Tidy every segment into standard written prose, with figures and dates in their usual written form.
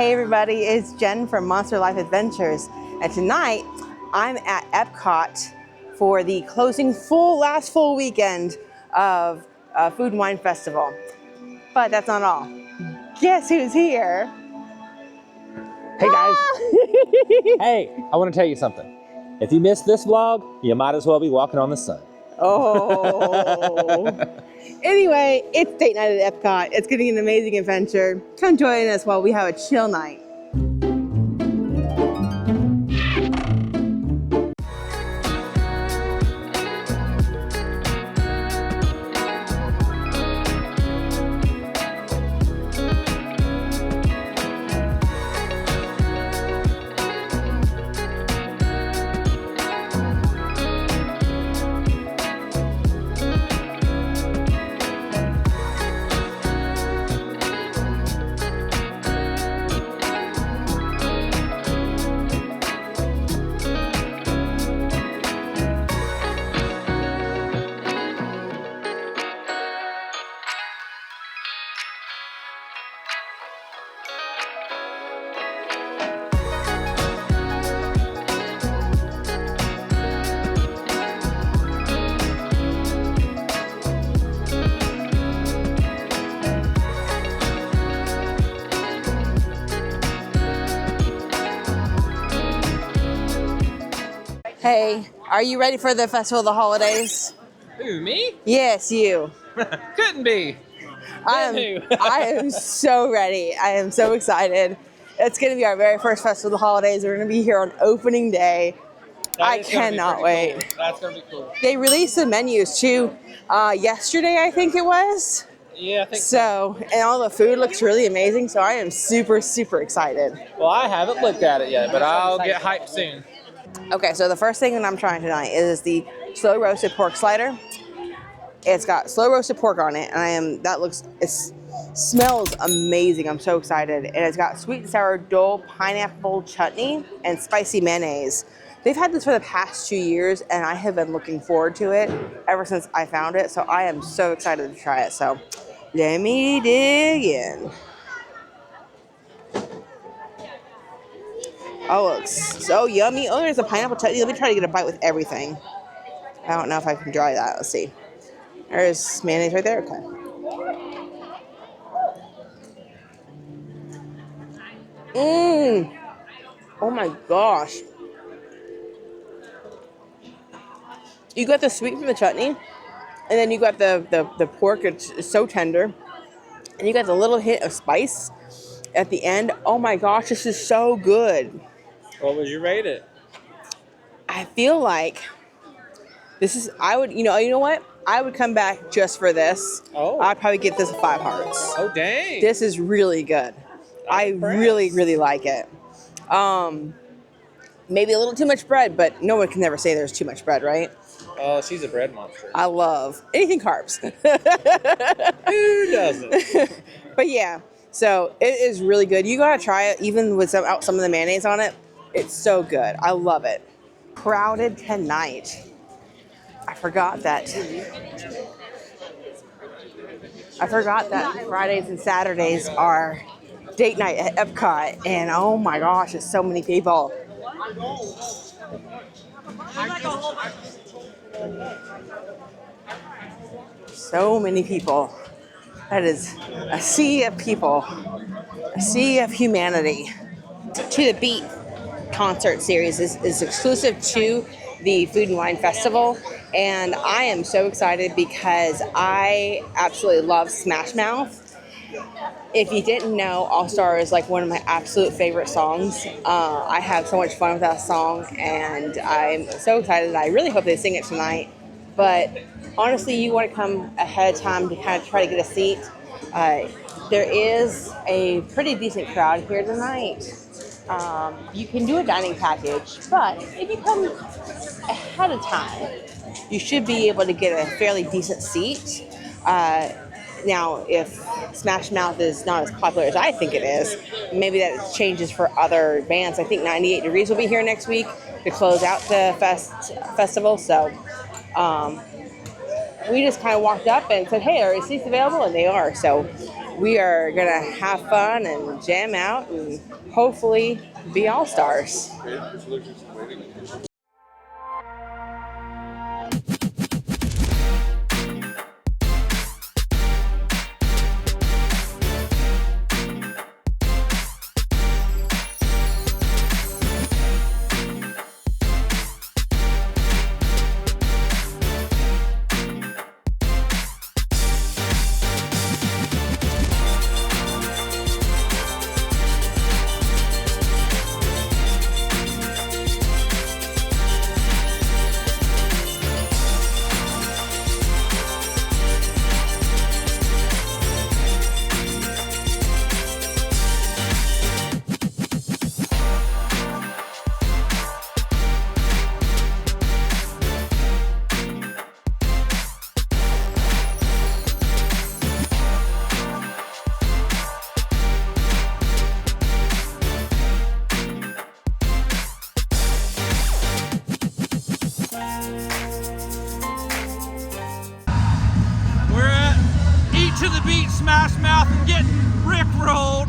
Hey everybody, it's Jen from Monster Life Adventures, and tonight I'm at Epcot for the closing last full weekend of Food and Wine Festival. But that's not all. Guess who's here? Hey guys. Hey, I want to tell you something. If you missed this vlog, you might as well be walking on the sun. Oh. Anyway, it's date night at Epcot. It's going to be an amazing adventure. Come join us while we have a chill night. Hey, are you ready for the Festival of the Holidays? Who, me? Yes, you. Couldn't be. I am so ready. I am so excited. It's going to be our very first Festival of the Holidays. We're going to be here on opening day. I cannot wait. Cool. That's going to be cool. They released the menus too yesterday, I think it was. Yeah, I think so. And all the food looks really amazing, so I am super, super excited. Well, I haven't looked at it yet, but I'll get hyped soon. Okay, so the first thing that I'm trying tonight is the slow roasted pork slider. It's got slow roasted pork on it, and it smells amazing. I'm so excited. And it's got sweet and sour Dole pineapple chutney and spicy mayonnaise. They've had this for the past 2 years, and I have been looking forward to it ever since I found it. So I am so excited to try it. So let me dig in. Oh, it looks so yummy. Oh, there's a pineapple chutney. Let me try to get a bite with everything. I don't know if I can try that. Let's see. There's mayonnaise right there. Okay. Mmm. Oh my gosh. You got the sweet from the chutney, and then you got the pork. It's so tender. And you got the little hit of spice at the end. Oh my gosh, this is so good. What would you rate it? I feel like this is, you know what? I would come back just for this. Oh. I'd probably get this 5 hearts. Oh, dang. This is really good. I really, really like it. Maybe a little too much bread, but no one can never say there's too much bread, right? Oh, she's a bread monster. I love anything carbs. Who doesn't? But yeah, so it is really good. You gotta try it, even with some of the mayonnaise on it. It's so good. I love it. Crowded tonight. I forgot that Fridays and Saturdays are date night at Epcot, and oh my gosh, it's so many people. So many people. That is a sea of people, a sea of humanity. To the Beat concert series is exclusive to the Food and Wine Festival, and I am so excited because I absolutely love Smashmouth. If you didn't know, All Star is like one of my absolute favorite songs. I have so much fun with that song, and I'm so excited. I really hope they sing it tonight. But honestly, you want to come ahead of time to kind of try to get a seat. There is a pretty decent crowd here tonight. You can do a dining package, but if you come ahead of time, you should be able to get a fairly decent seat. Now, if Smashmouth is not as popular as I think it is, maybe that changes for other bands. I think 98 Degrees will be here next week to close out the festival. So we just kind of walked up and said, hey, are seats available? And they are. So we are gonna have fun and jam out and hopefully be all stars. We're at Eat to the Beat Smashmouth and getting rickrolled.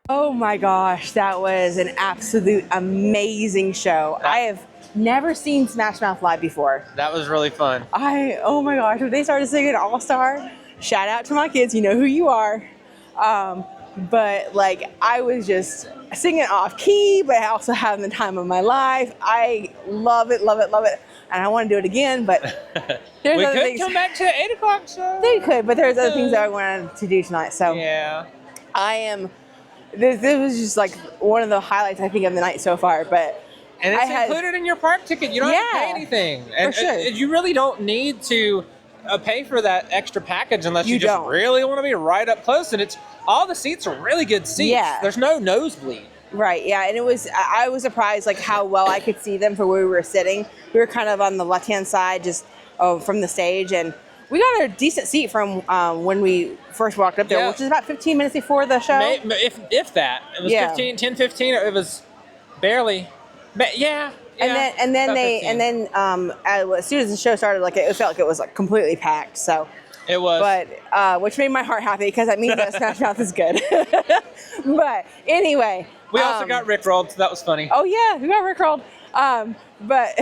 Oh my gosh, that was an absolute amazing show. I have never seen Smash Mouth live before. That was really fun. Oh my gosh, when they started singing All Star, shout out to my kids, you know who you are. But like, I was just singing off key, but also having the time of my life. I love it, love it, love it. And I want to do it again, but there's We other could things. come back to the 8 o'clock show. They could, but there's other things that I wanted to do tonight. So Yeah. I am. This was just like one of the highlights I think of the night so far. But And it's I had- included in your park ticket. You don't have to Yeah, pay anything. And for sure. you really don't need to pay for that extra package unless you just don't. really want to be right up close. And it's all the seats are really good seats. Yeah. There's no nosebleed. right, yeah, and I was surprised like how well I could see them from where we were sitting. We were kind of on the left hand side, just from the stage, and we got a decent seat from when we first walked up there, Yeah. which is about 15 minutes before the show. If that. It was Yeah. 10, 15. It was barely. But yeah. And then about they 15. as soon as the show started, like it felt like it was like completely packed. So, It was. but which made my heart happy because that means that Smash Mouth is good. But anyway, we also got rickrolled, so that was funny. oh yeah, we got rickrolled. But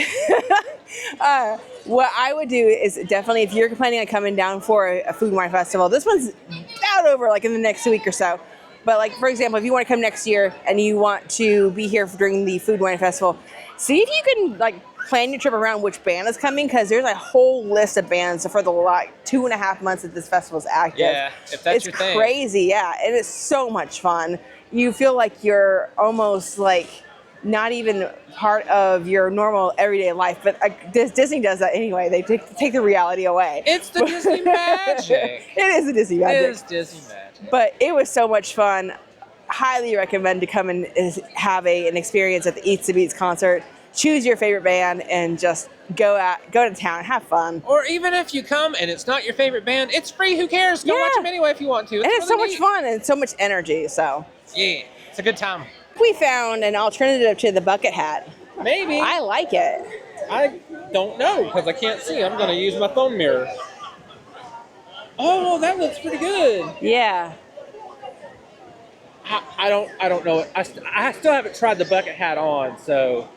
what I would do is definitely, if you're planning on coming down for a food and wine festival, this one's about over like in the next week or so. But like, for example, if you want to come next year and you want to be here during the food and wine festival, see if you can like plan your trip around which band is coming, because there's a whole list of bands for the like 2.5 months that this festival is active. Yeah, if that's It's your thing. crazy, yeah. It is so much fun. You feel like you're almost like not even part of your normal everyday life, but Disney does that anyway. They take the reality away. It's the Disney magic. It is the Disney magic. It is Disney magic. But it was so much fun. Highly recommend to come and have an experience at the Eats to Beats concert. Choose your favorite band and just go to town, have fun. Or even if you come and it's not your favorite band, it's free. Who cares? Go Yeah. watch them anyway if you want to. And it's so really much neat. fun and so much energy. So Yeah, it's a good time. we found an alternative to the bucket hat. Maybe. I like it. I don't know because I can't see. I'm going to use my phone mirror. Oh, that looks pretty good. Yeah. I don't know. I still haven't tried the bucket hat on, so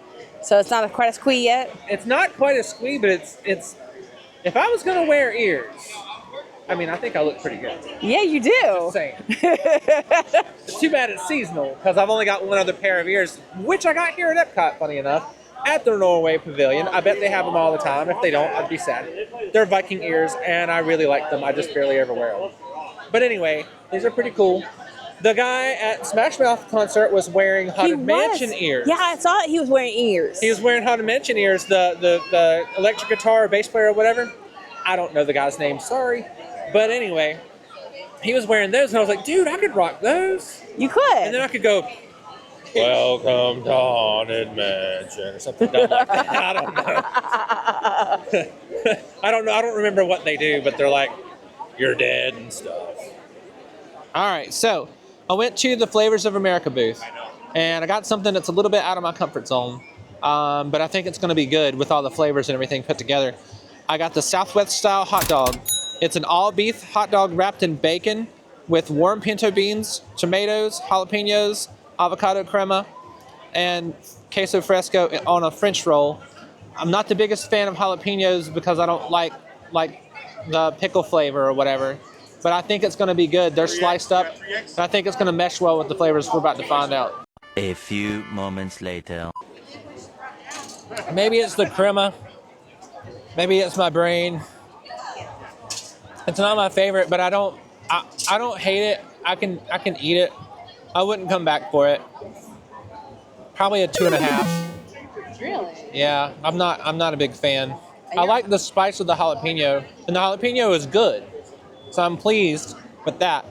So it's not quite a squee yet? It's not quite a squee, but it's. If I was gonna wear ears, I mean, I think I look pretty good. Yeah, you do. Just saying. It's too bad it's seasonal because I've only got one other pair of ears, which I got here at Epcot, funny enough, at the Norway Pavilion. I bet they have them all the time. If they don't, I'd be sad. They're Viking ears, and I really like them. I just barely ever wear them. But anyway, these are pretty cool. The guy at Smashmouth concert was wearing Haunted Mansion ears. Yeah, I saw it. He was wearing ears. He was wearing Haunted Mansion ears, the electric guitar or bass player or whatever. I don't know the guy's name, sorry. But anyway, he was wearing those, and I was like, dude, I could rock those. You could. And then I could go, welcome to Haunted Mansion, or something dumb like that. I don't know. I don't know. I don't remember what they do, but they're like, you're dead and stuff. All right, so I went to the Flavors of America booth, and I got something that's a little bit out of my comfort zone, but I think it's going to be good with all the flavors and everything put together. I got the Southwest style hot dog. It's an all beef hot dog wrapped in bacon with warm pinto beans, tomatoes, jalapenos, avocado crema, and queso fresco on a French roll. I'm not the biggest fan of jalapenos because I don't like the pickle flavor or whatever, but I think it's going to be good. They're sliced up, and I think it's going to mesh well with the flavors we're about to find out. A few moments later. Maybe it's the crema. Maybe it's my brain. It's not my favorite, but I don't hate it. I can eat it. I wouldn't come back for it. Probably a 2.5. Really? Yeah, I'm not a big fan. I like the spice of the jalapeno, and the jalapeno is good, so I'm pleased with that.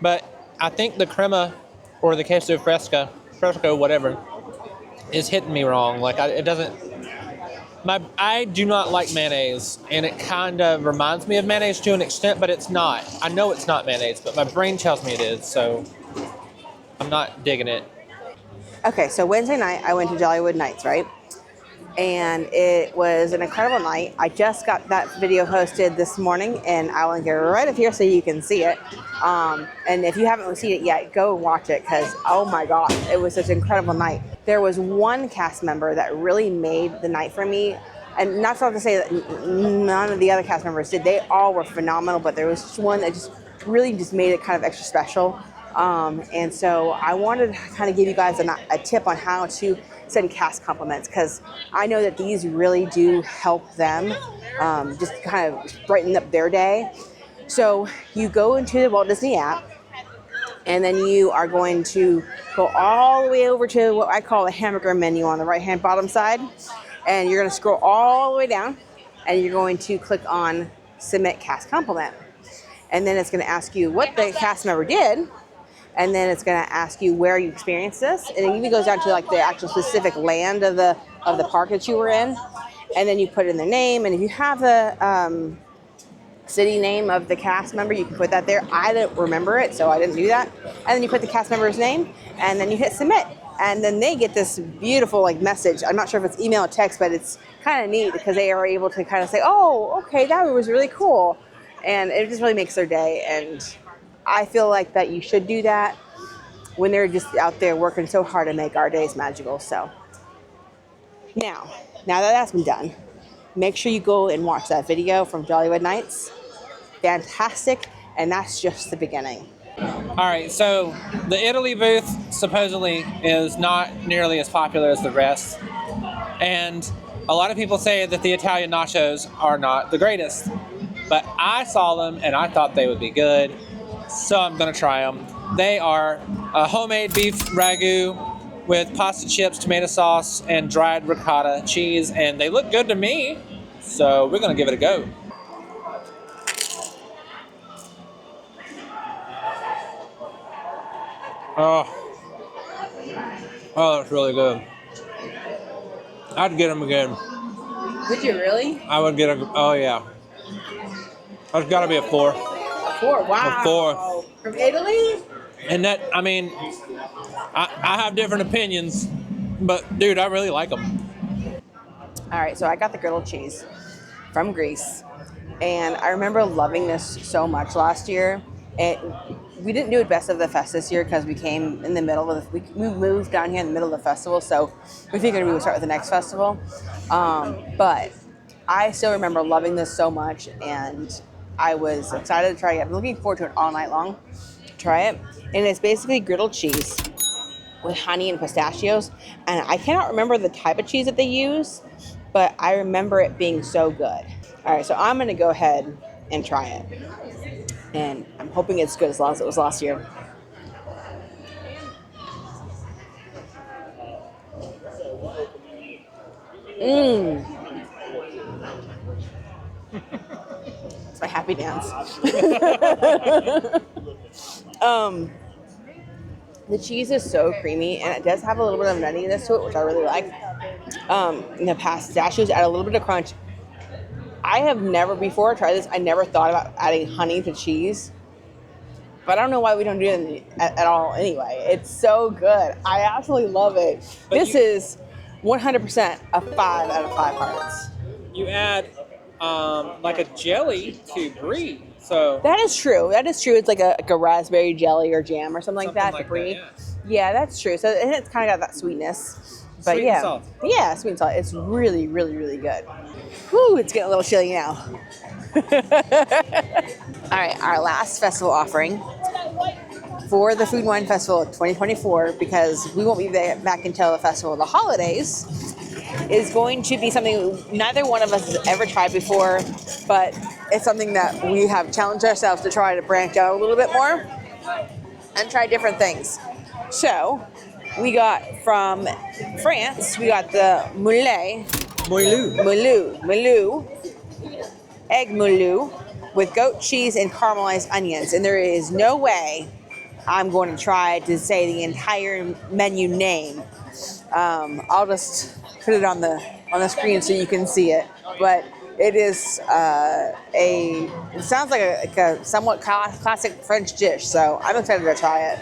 But I think the crema or the queso fresco, whatever, is hitting me wrong. Like it doesn't. I do not like mayonnaise, and it kind of reminds me of mayonnaise to an extent, but it's not. I know it's not mayonnaise, but my brain tells me it is, so I'm not digging it. Okay, so Wednesday night I went to Jollywood Nights, right? And it was an incredible night. I just got that video posted this morning, and I'll link it right up here so you can see it. And if you haven't seen it yet, go watch it because, oh my gosh, it was such an incredible night. There was one cast member that really made the night for me. And not to say that none of the other cast members did. They all were phenomenal, but there was just one that just really just made it kind of extra special. And so I wanted to kind of give you guys a tip on how to send cast compliments, because I know that these really do help them just kind of brighten up their day. So you go into the Walt Disney app, and then you are going to go all the way over to what I call the hamburger menu on the right-hand bottom side, and you're going to scroll all the way down, and you're going to click on Submit Cast Compliment. And then it's going to ask you what the cast member did, and then it's going to ask you where you experienced this, and it even goes down to like the actual specific land of the park that you were in, and then you put in their name, and if you have the city name of the cast member, you can put that there. I didn't remember it, so I didn't do that. And then you put the cast member's name, and then you hit submit, and then they get this beautiful like message. I'm not sure if it's email or text, but it's kind of neat because they are able to kind of say, oh, okay, that was really cool, and it just really makes their day. And I feel like that you should do that when they're just out there working so hard to make our days magical. So now that that's been done, make sure you go and watch that video from Jollywood Nights. Fantastic, and that's just the beginning. All right, so the Italy booth supposedly is not nearly as popular as the rest, and a lot of people say that the Italian nachos are not the greatest, but I saw them and I thought they would be good, so I'm gonna try them. They are a homemade beef ragu with pasta chips, tomato sauce, and dried ricotta cheese, and they look good to me, so we're gonna give it a go. Oh, that's really good. I'd get them again. Would you really? I would get them. Oh yeah. That's got to be a 4. A 4, wow. A 4. From Italy? And that, I mean, I have different opinions, but dude, I really like them. All right, so I got the grilled cheese from Greece, and I remember loving this so much last year. we didn't do it Best of the Fest this year because we came in the middle of we moved down here in the middle of the festival, so we figured we would start with the next festival. But I still remember loving this so much, and I was excited to try it. I'm looking forward to it all night long. Try it, and it's basically griddled cheese with honey and pistachios, and I cannot remember the type of cheese that they use, but I remember it being so good. All right, so I'm gonna go ahead and try it, and I'm hoping it's good as long as it was last year. It's my happy dance. The cheese is so creamy, and it does have a little bit of nuttiness to it, which I really like. The pistachios add a little bit of crunch. I have never before tried this. I never thought about adding honey to cheese, but I don't know why we don't do it at all anyway. It's so good. I absolutely love it. This is 100% a 5 out of 5 hearts. You add like a jelly to brie. So That is true. That is true. It's like a raspberry jelly or jam or something like that to brie. Yeah, that's true. So and it's kind of got that sweetness. But Sweet yeah, and salt. Yeah, sweet and salt. It's really, really, really good. Whew, it's getting a little chilly now. All right, our last festival offering for the Food and Wine Festival 2024, because we won't be back until the Festival of the Holidays, is going to be something neither one of us has ever tried before, but it's something that we have challenged ourselves to try to branch out a little bit more and try different things. So we got from France, we got the moulin, egg moulu with goat cheese and caramelized onions. And there is no way I'm going to try to say the entire menu name. I'll just put it on the screen so you can see it. But it is it sounds like a somewhat classic French dish. So I'm excited to try it.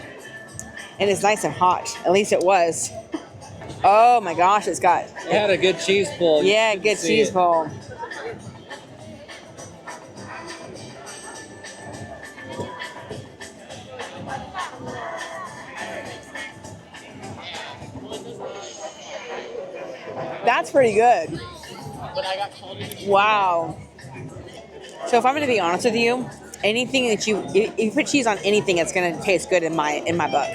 And it's nice and hot. At least it was. Oh my gosh, it had a good cheese pull. Yeah, good cheese pull. That's pretty good. Wow. So if I'm going to be honest with you, anything that if you put cheese on anything, it's going to taste good in my book.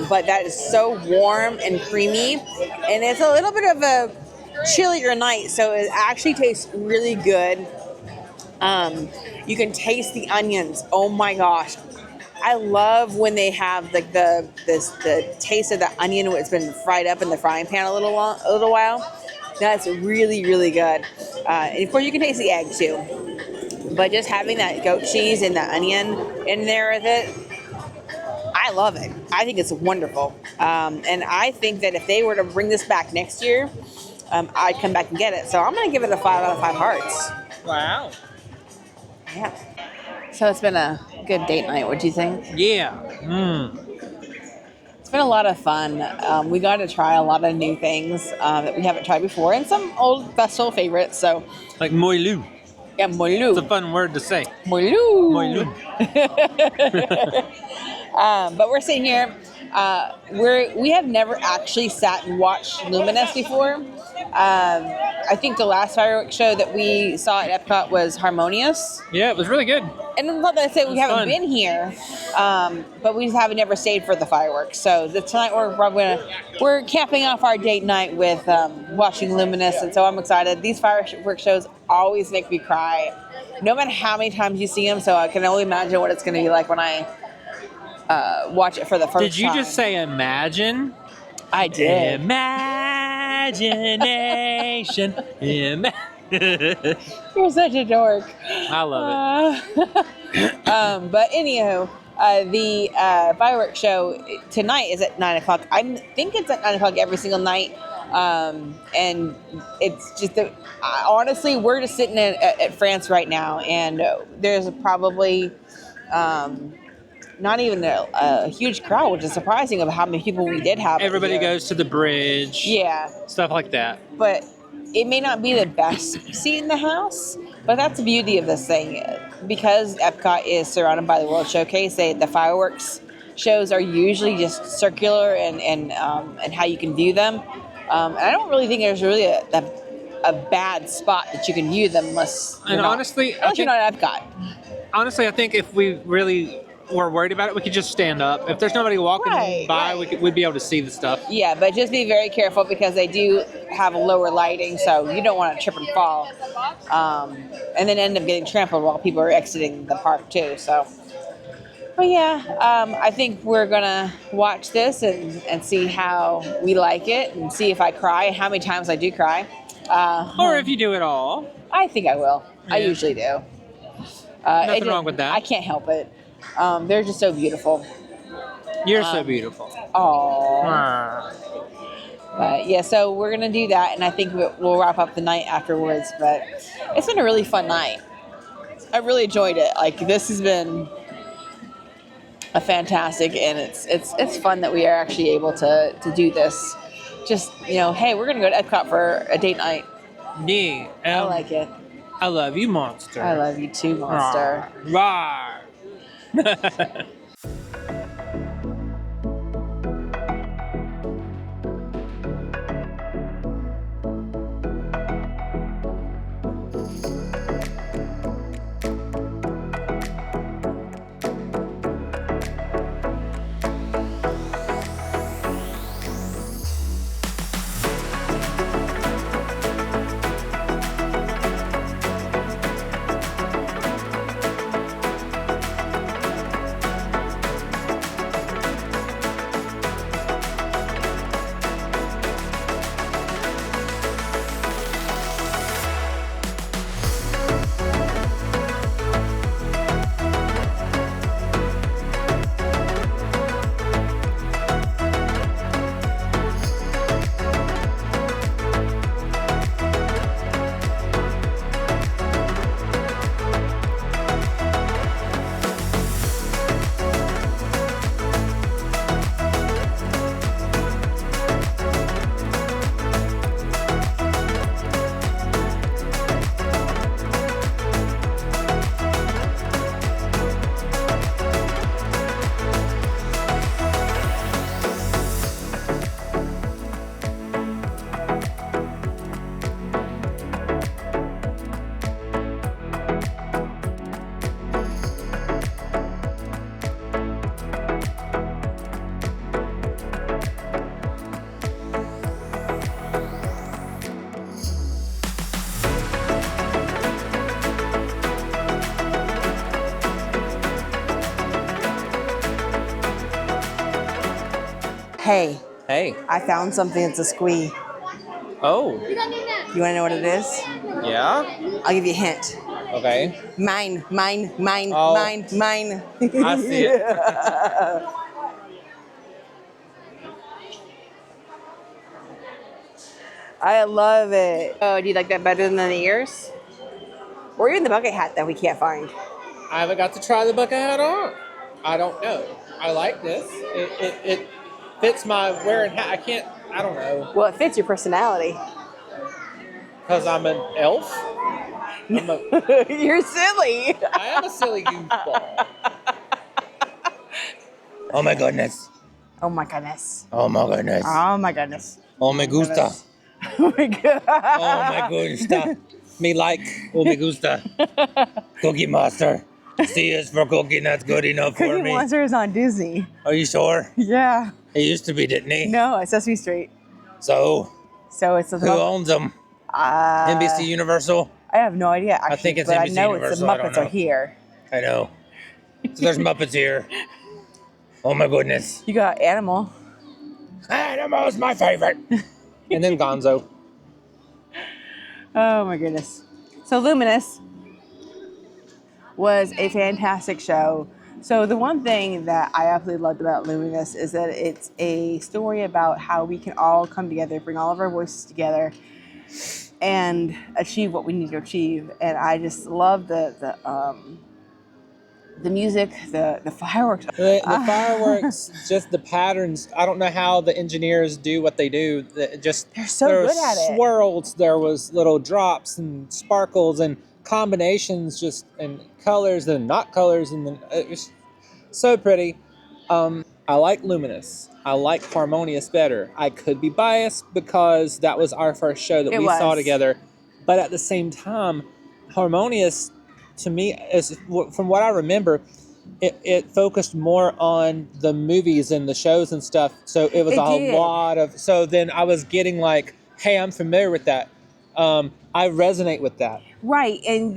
But that is so warm and creamy, and it's a little bit of a chillier night, so it actually tastes really good. You can taste the onions. Oh my gosh. I love when they have like the taste of the onion when it's been fried up in the frying pan a little while. That's really, really good. And of course you can taste the egg too. But just having that goat cheese and the onion in there with it, I love it. I think it's wonderful. And I think that if they were to bring this back next year, I'd come back and get it. So I'm going to give it a 5 out of 5 hearts. Wow. Yeah. So it's been a good date night. What do you think? Yeah. It's been a lot of fun. We got to try a lot of new things that we haven't tried before, and some old festival favorites. So, Like moulu. yeah, moulu. It's a fun word to say. Moulu. Moulu. But we're sitting here. We have never actually sat and watched Luminous before. I think the last fireworks show that we saw at Epcot was Harmonious. Yeah, it was really good. And I'm not that I say we haven't fun. been here, but we just haven't never stayed for the fireworks. So tonight we're capping off our date night with watching Luminous, and so I'm excited. These fireworks shows always make me cry, no matter how many times you see them. So I can only imagine what it's going to be like when I watch it for the first time. Did you just say imagine? I did. Imagination. You're such a dork. I love it. But anyhow, the fireworks show tonight is at 9 o'clock. I think it's at 9 o'clock every single night. And it's just honestly, we're just sitting at France right now, and there's probably not even a huge crowd, which is surprising of how many people we did have. Everybody goes to the bridge. Yeah. Stuff like that. But it may not be the best seat in the house, but that's the beauty of this thing. because Epcot is surrounded by the World Showcase, the fireworks shows are usually just circular and how you can view them. And I don't really think there's really a bad spot that you can view them unless you're not at Epcot. Honestly, I think if we really were worried about it, we could just stand up. If there's nobody walking by, we'd be able to see the stuff. Yeah, but just be very careful because they do have lower lighting, so you don't want to trip and fall, and then end up getting trampled while people are exiting the park too. So, but yeah, I think we're gonna watch this and see how we like it and see if I cry and how many times I do cry. Or if you do it all. I think I will. Yeah. I usually do. Nothing wrong with that. I can't help it. They're just so beautiful. You're so beautiful. Aww. But yeah, so we're gonna do that, and I think we'll wrap up the night afterwards. But it's been a really fun night. I really enjoyed it. Like, this has been a fantastic, and it's fun that we are actually able to do this. Just, hey, we're gonna go to Epcot for a date night. Yeah, I like it. I love you, monster. I love you too, monster. Rawr. Hey. Hey. I found something that's a squee. Oh. You want to know what it is? Yeah? I'll give you a hint. Okay. Mine. Oh. Mine. I see it. I love it. Oh, do you like that better than the ears? Or even the bucket hat that we can't find? I haven't got to try the bucket hat on. I don't know. I like this. It fits my wearing hat. I don't know. Well, it fits your personality. Because I'm an elf? You're silly. I am a silly goofball. Oh my goodness. Oh my goodness. Oh my goodness. Oh my goodness. Oh me gusta. Oh my god. Oh my gusta. Me like. Oh me gusta. Cookie Monster. C is for cookie, that's good enough for Cookie me. Monster is on Disney. Are you sure? Yeah. He used to be, didn't he? No, it's Sesame Street. So it's who owns them? NBC Universal? I have no idea, actually. I think it's but NBC I know Universal. it's the Muppets are here. I know. So there's Muppets here. Oh my goodness. You got Animal. Animal's my favorite. And then Gonzo. Oh my goodness. So Luminous was a fantastic show. So the one thing that I absolutely loved about Luminous is that it's a story about how we can all come together, bring all of our voices together, and achieve what we need to achieve. And I just love the The music, the fireworks. The fireworks, just the patterns. I don't know how the engineers do what they do. They're so there good were at it. swirls, there was little drops and sparkles and combinations, just and colors and not colors, and then it was so pretty. I like Luminous. I like Harmonious better. I could be biased because that was our first show that It we saw was. together, but at the same time, Harmonious, to me, is from what I remember, it focused more on the movies and the shows and stuff. So it was It did. lot of. So then I was getting like, hey, I'm familiar with that. I resonate with that. Right, and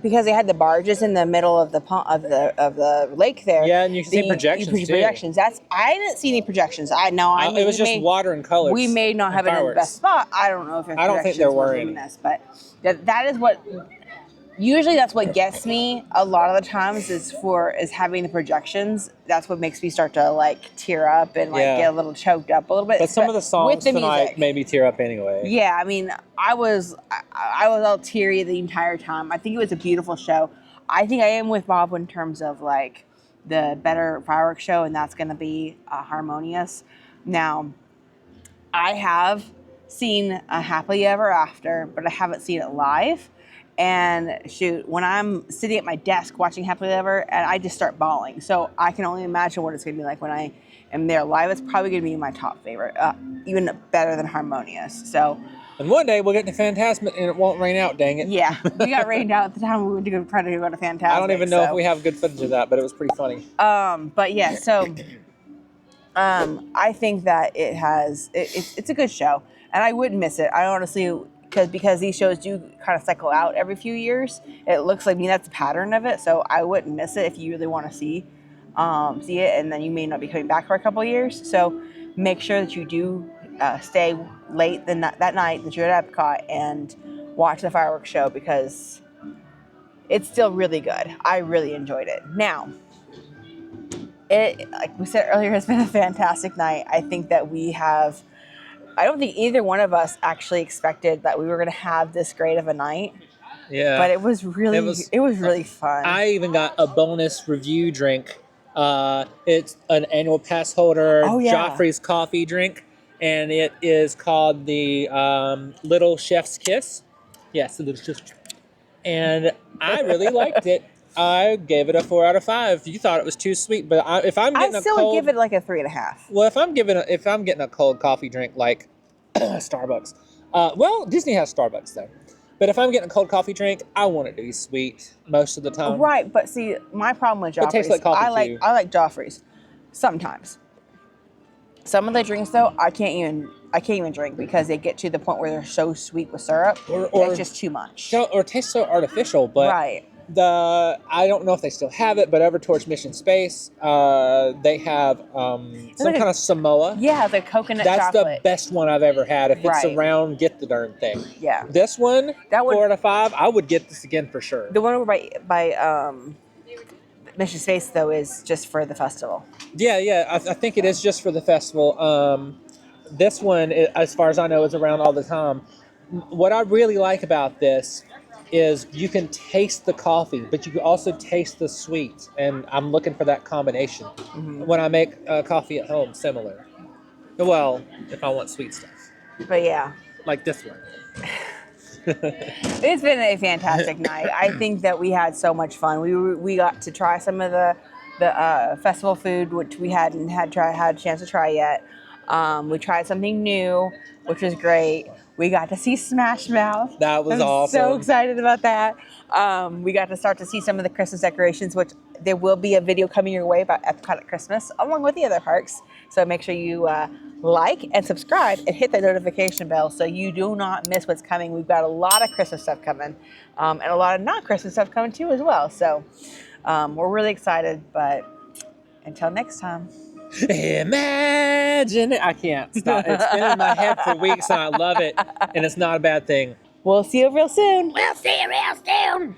because they had the barges in the middle of the of the lake there. Yeah, and you can see projections too. Projections. I didn't see any projections. It was just water and colors. We may not have it in the best spot. I don't know if I don't think there were any. But that is what. Usually that's what gets me a lot of the times is having the projections. That's what makes me start to like tear up and like get a little choked up a little bit. But some of the songs with the tonight music made me tear up anyway. Yeah, I mean, I was all teary the entire time. I think it was a beautiful show. I think I am with Bob in terms of like the better fireworks show, and that's going to be Harmonious. Now, I have seen a Happily Ever After, but I haven't seen it live. And shoot, when I'm sitting at my desk watching Happily Ever, and I just start bawling. So I can only imagine what it's going to be like when I am there live. It's probably going to be my top favorite, even better than Harmonious. So, and one day we'll get to Fantasmic and it won't rain out, dang it. Yeah, we got rained out at the time we went to go try to go to Fantasmic. I don't even know if we have good footage of that, but it was pretty funny. But yeah, so I think that it's a good show, and I wouldn't miss it. I honestly, because these shows do kind of cycle out every few years. It looks like that's the pattern of it, so I wouldn't miss it if you really want to see it, and then you may not be coming back for a couple of years. So make sure that you do stay late that night that you're at Epcot and watch the fireworks show, because it's still really good. I really enjoyed it. Now, like we said earlier, has been a fantastic night. I think that I don't think either one of us actually expected that we were going to have this great of a night. Yeah. But it was really fun. I even got a bonus review drink. It's an annual pass holder, Joffrey's coffee drink, and it is called the Little Chef's Kiss. Yes, the Little Chef's Kiss. And I really liked it. I gave it a 4 out of 5. You thought it was too sweet, but if I'm getting would give it like a 3.5. Well, if I'm getting a cold coffee drink like Starbucks, Disney has Starbucks though. But if I'm getting a cold coffee drink, I want it to be sweet most of the time. Right, but see, my problem with Joffrey's, it tastes like coffee too. I like Joffrey's sometimes. Some of the drinks though, I can't even drink because they get to the point where they're so sweet with syrup. Or it's just too much. Or it tastes so artificial, but right. I don't know if they still have it, but over towards Mission Space, they have some kind of Samoa. Yeah, the coconut That's chocolate. the best one I've ever had. If it's around, get the darn thing. Yeah. This one, 4 out of 5, I would get this again for sure. The one over by Mission Space, though, is just for the festival. Yeah, I think it is just for the festival. This one, as far as I know, is around all the time. What I really like about this is you can taste the coffee, but you can also taste the sweet, and I'm looking for that combination when I make coffee at home. Similar, well, if I want sweet stuff. But yeah, like this one. It's been a fantastic night. I think that we had so much fun. We got to try some of the festival food, which we hadn't had a chance to try yet. We tried something new, which was great. We got to see Smashmouth. That was awesome. So excited about that. We got to start to see some of the Christmas decorations, which there will be a video coming your way about Epcot at Christmas, along with the other parks. So make sure you like and subscribe and hit the notification bell so you do not miss what's coming. We've got a lot of Christmas stuff coming, and a lot of not-Christmas stuff coming too as well. So we're really excited, but until next time. Imagine it. I can't stop. It's been in my head for weeks and I love it. And it's not a bad thing. We'll see you real soon. We'll see you real soon.